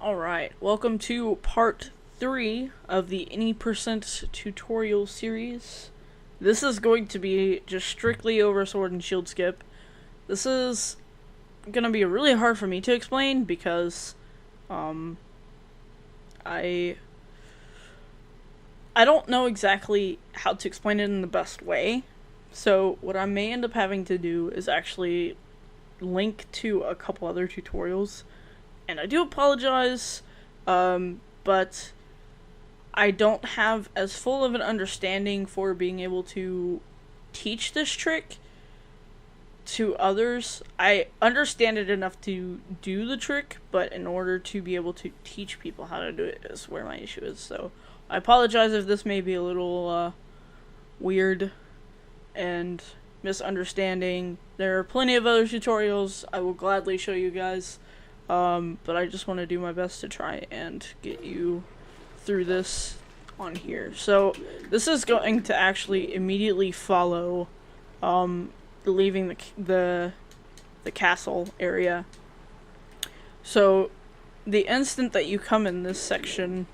Alright, welcome to part 3 of the Any Percent tutorial series. This is going to be just strictly over Sword and Shield Skip. This is gonna be really hard for me to explain because, I don't know exactly how to explain it in the best way. So what I may end up having to do is actually link to a couple other tutorials. And I do apologize, but I don't have as full of an understanding for being able to teach this trick to others. I understand it enough to do the trick, but in order to be able to teach people how to do it is where my issue is. So I apologize if this may be a little weird and misunderstanding. There are plenty of other tutorials I will gladly show you guys. But I just want to do my best to try and get you through this on here. So this is going to actually immediately follow leaving the castle area. So the instant that you come in this section,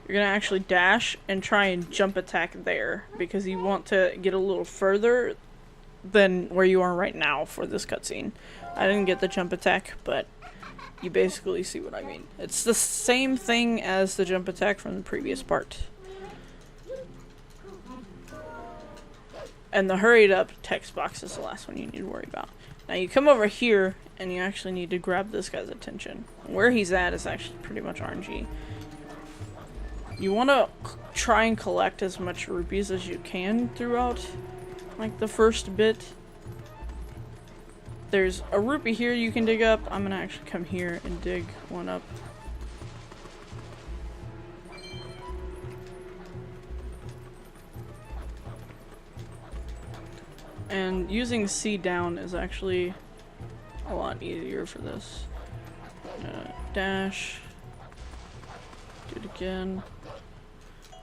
you're gonna actually dash and try and jump attack there because you want to get a little further than where you are right now for this cutscene. I didn't get the jump attack, but you basically see what I mean. It's the same thing as the jump attack from the previous part. And the hurried up text box is the last one you need to worry about. Now you come over here and you actually need to grab this guy's attention. Where he's at is actually pretty much RNG. You want to try and collect as much rupees as you can throughout like the first bit. There's a rupee here you can dig up. I'm gonna actually come here and dig one up. And using C down is actually a lot easier for this. Dash. Do it again.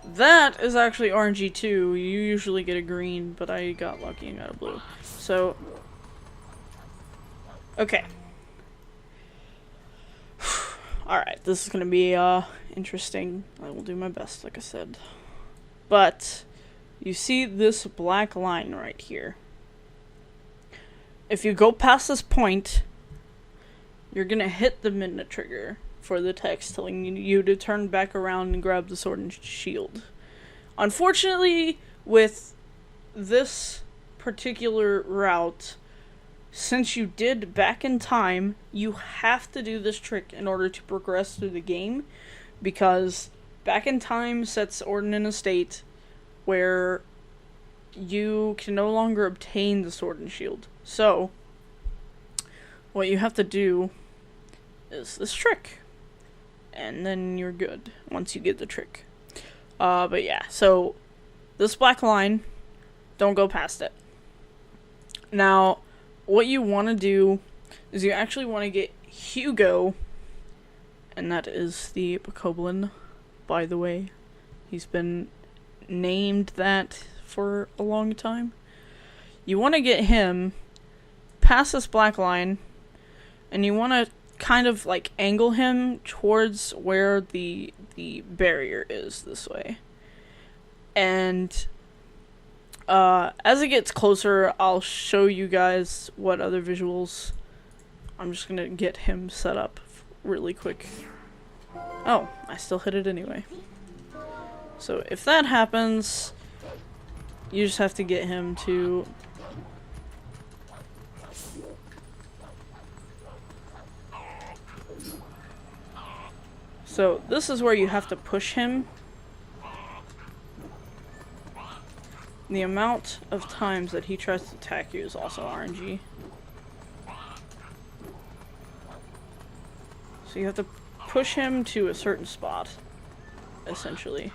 That is actually RNG too. You usually get a green, but I got lucky and got a blue. So okay. Alright, this is gonna be interesting. I will do my best, like I said. But you see this black line right here. If you go past this point, you're gonna hit the midnight trigger for the text telling you to turn back around and grab the sword and shield. Unfortunately, with this particular route, since you did back in time, you have to do this trick in order to progress through the game, because back in time sets Orden in a state where you can no longer obtain the sword and shield. So, what you have to do is this trick, and then you're good once you get the trick. But yeah, so this black line, don't go past it. Now, what you want to do is you actually want to get Hugo, and that is the Bokoblin, by the way. He's been named that for a long time. You want to get him past this black line, and you want to kind of like angle him towards where the barrier is this way. And as it gets closer, I'll show you guys what other visuals. I'm just gonna get him set up really quick. Oh, I still hit it anyway. So if that happens, you just have to get him to... So this is where you have to push him. The amount of times that he tries to attack you is also RNG. So you have to push him to a certain spot, essentially.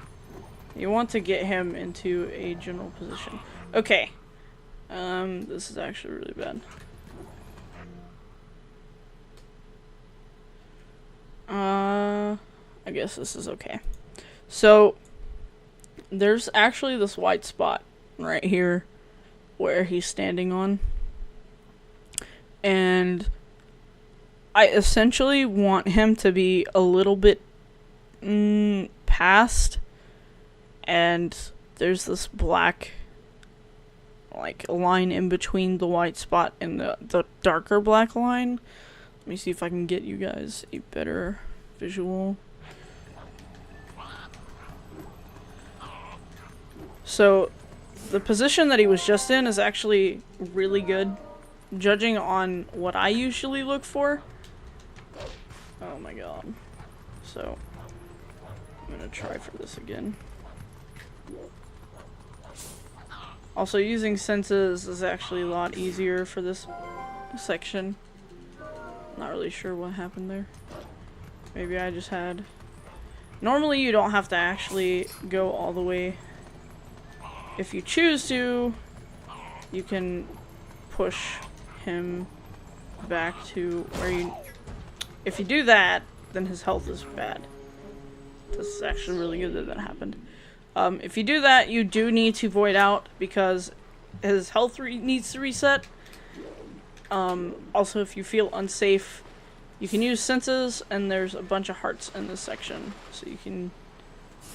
You want to get him into a general position. Okay. This is actually really bad. I guess this is okay. So, there's actually this white spot right here where he's standing on, and I essentially want him to be a little bit past, and there's this black like line in between the white spot and the darker black line. Let me see if I can get you guys a better visual. So the position that he was just in is actually really good, judging on what I usually look for. Oh my god. So I'm gonna try for this again. Also, using senses is actually a lot easier for this section. Not really sure what happened there. Maybe I just had... Normally you don't have to actually go all the way. If you choose to, you can push him back to where you... If you do that, then his health is bad. This is actually really good that that happened. If you do that, you do need to void out because his health needs to reset. Also, if you feel unsafe, you can use senses, and there's a bunch of hearts in this section, so you can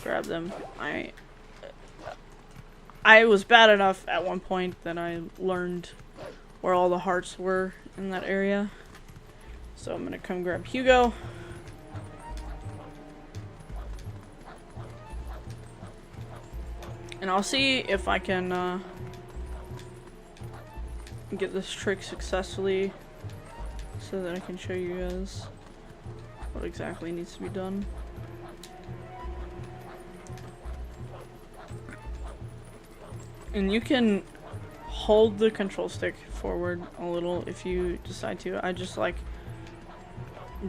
grab them. I was bad enough at one point that I learned where all the hearts were in that area. So I'm gonna come grab Hugo. And I'll see if I can get this trick successfully so that I can show you guys what exactly needs to be done. And you can hold the control stick forward a little if you decide to. I just like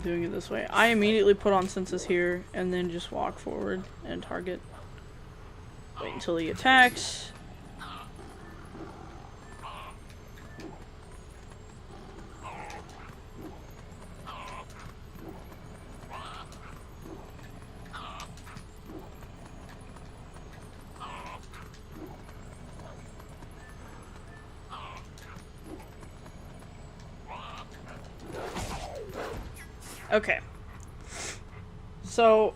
doing it this way. I immediately put on senses here and then just walk forward and target. Wait until he attacks. Okay. So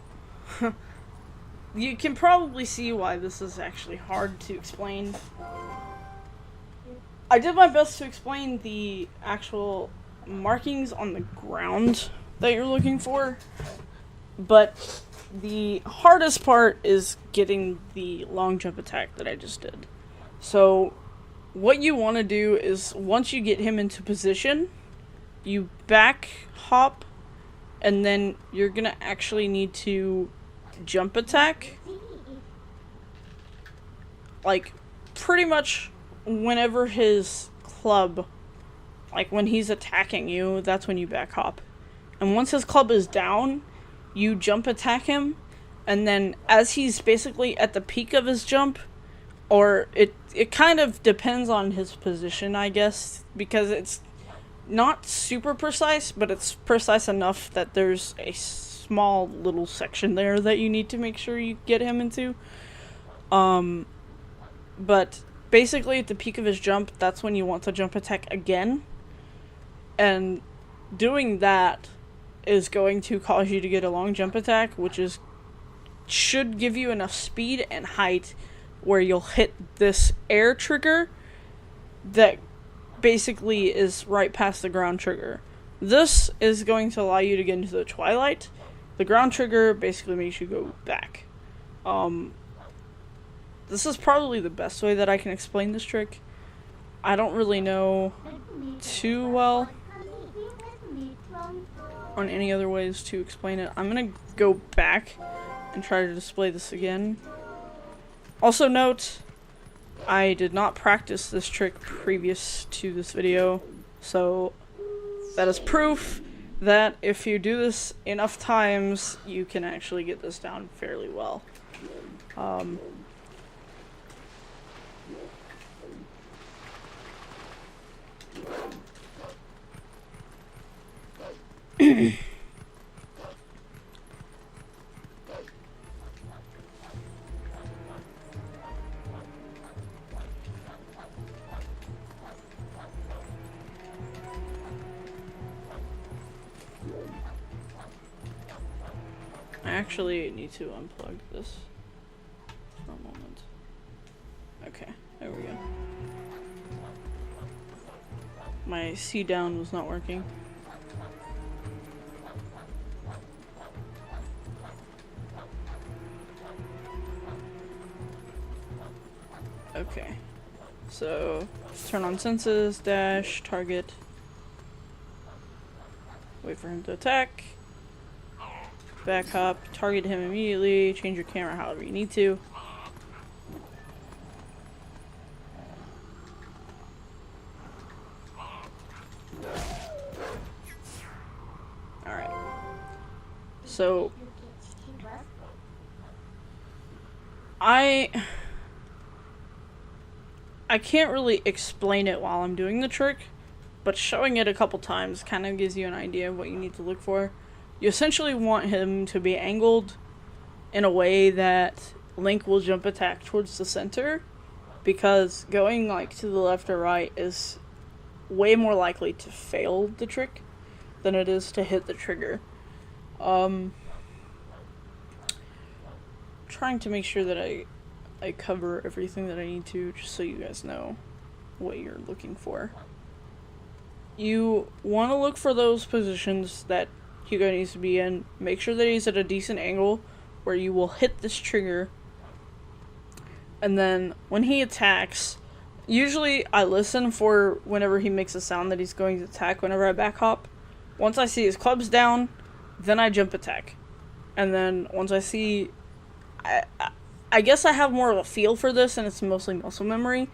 you can probably see why this is actually hard to explain. I did my best to explain the actual markings on the ground that you're looking for, but the hardest part is getting the long jump attack that I just did. So what you want to do is once you get him into position, you back hop, and then you're gonna actually need to jump attack. Like, pretty much whenever his club, like when he's attacking you, that's when you back hop. And once his club is down, you jump attack him, and then as he's basically at the peak of his jump, or it kind of depends on his position, I guess, because it's not super precise, but it's precise enough that there's a small little section there that you need to make sure you get him into. But basically at the peak of his jump, that's when you want to jump attack again. And doing that is going to cause you to get a long jump attack, which should give you enough speed and height where you'll hit this air trigger that basically is right past the ground trigger. This is going to allow you to get into the Twilight. The ground trigger basically makes you go back. This is probably the best way that I can explain this trick. I don't really know too well on any other ways to explain it. I'm gonna go back and try to display this again. Also note, I did not practice this trick previous to this video, so that is proof that if you do this enough times, you can actually get this down fairly well. I actually need to unplug this for a moment. Okay, there we go. My C down was not working. Okay, so turn on senses, dash, target, wait for him to attack, back hop, target him immediately, change your camera however you need to. Alright, so I can't really explain it while I'm doing the trick, but showing it a couple times kind of gives you an idea of what you need to look for. You essentially want him to be angled in a way that Link will jump attack towards the center, because going like to the left or right is way more likely to fail the trick than it is to hit the trigger. Trying to make sure that I cover everything that I need to, just so you guys know what you're looking for. You want to look for those positions that Hugo needs to be in. Make sure that he's at a decent angle where you will hit this trigger. And then when he attacks, usually I listen for whenever he makes a sound that he's going to attack whenever I back hop. Once I see his clubs down, then I jump attack. And then once I see... I guess I have more of a feel for this, and it's mostly muscle memory,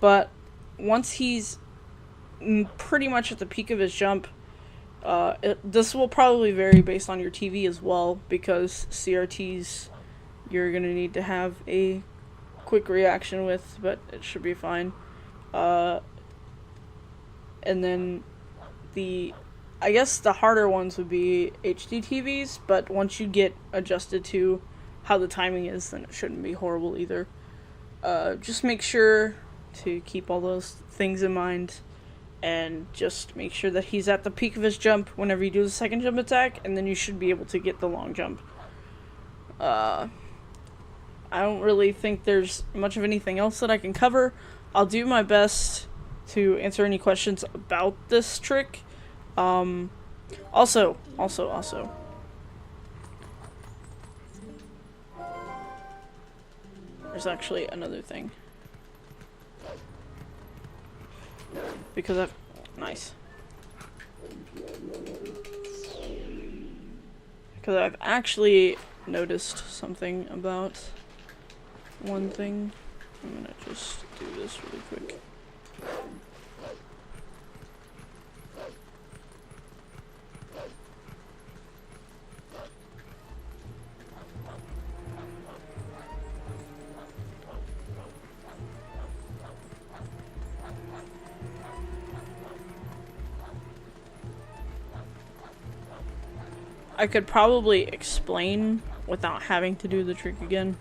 but once he's pretty much at the peak of his jump, this will probably vary based on your TV as well, because CRTs you're going to need to have a quick reaction with, but it should be fine. And then I guess the harder ones would be HD TVs, but once you get adjusted to how the timing is, then it shouldn't be horrible either. Just make sure to keep all those things in mind, and just make sure that he's at the peak of his jump whenever you do the second jump attack, and then you should be able to get the long jump. I don't really think there's much of anything else that I can cover. I'll do my best to answer any questions about this trick. Also. There's actually another thing. Because I've actually noticed something about one thing. I'm gonna just do this really quick. I could probably explain without having to do the trick again.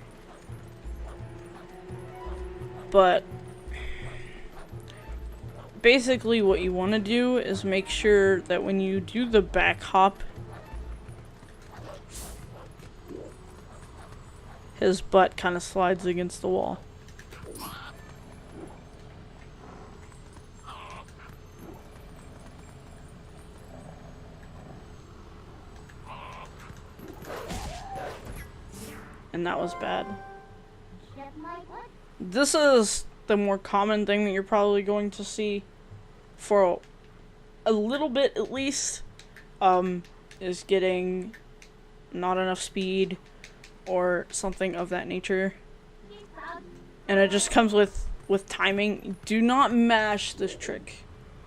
But basically what you want to do is make sure that when you do the back hop, his butt kind of slides against the wall. And that was bad. This is the more common thing that you're probably going to see for a little bit at least, is getting not enough speed or something of that nature. And it just comes with timing. Do not mash this trick.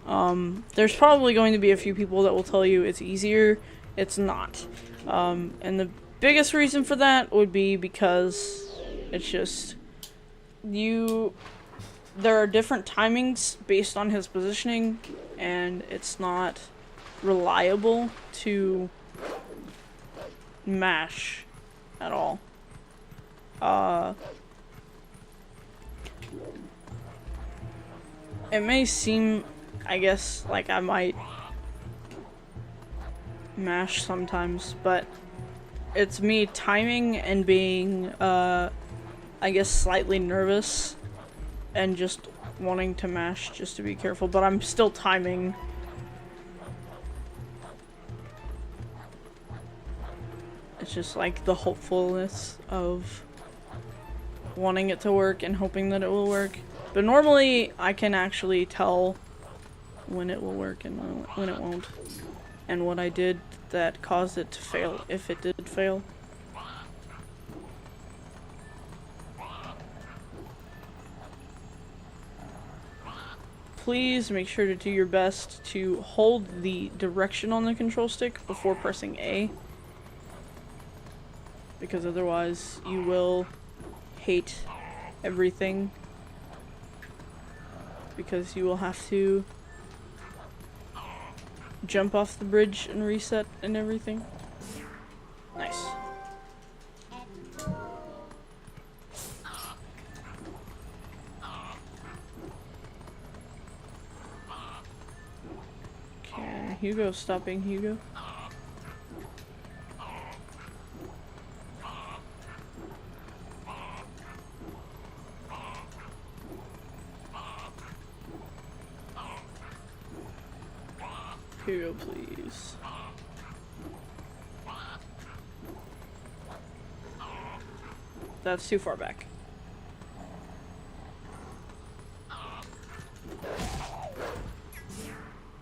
There's probably going to be a few people that will tell you it's easier. It's not. And the biggest reason for that would be because it's just there are different timings based on his positioning, and it's not reliable to mash at all. It may seem, I guess, like I might mash sometimes, but it's me timing and being, I guess, slightly nervous and just wanting to mash just to be careful, but I'm still timing. It's just like the hopefulness of wanting it to work and hoping that it will work. But normally I can actually tell when it will work and when it won't. And what I did that caused it to fail, if it did fail. Please make sure to do your best to hold the direction on the control stick before pressing A. Because otherwise you will hate everything. Because you will have to jump off the bridge and reset and everything. Nice. Can Hugo stop being Hugo? Hugo, please. That's too far back.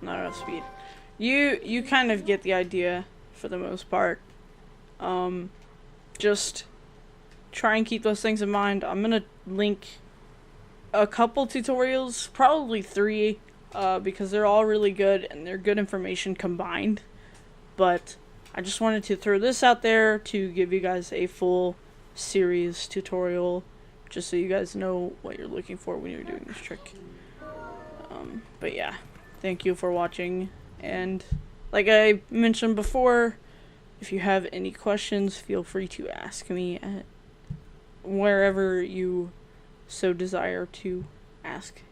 Not enough speed. You kind of get the idea for the most part. Just try and keep those things in mind. I'm gonna link a couple tutorials, probably 3, because they're all really good and they're good information combined. But I just wanted to throw this out there to give you guys a full series tutorial, just so you guys know what you're looking for when you're doing this trick. But yeah, thank you for watching, and like I mentioned before, if you have any questions, feel free to ask me at wherever you so desire to ask.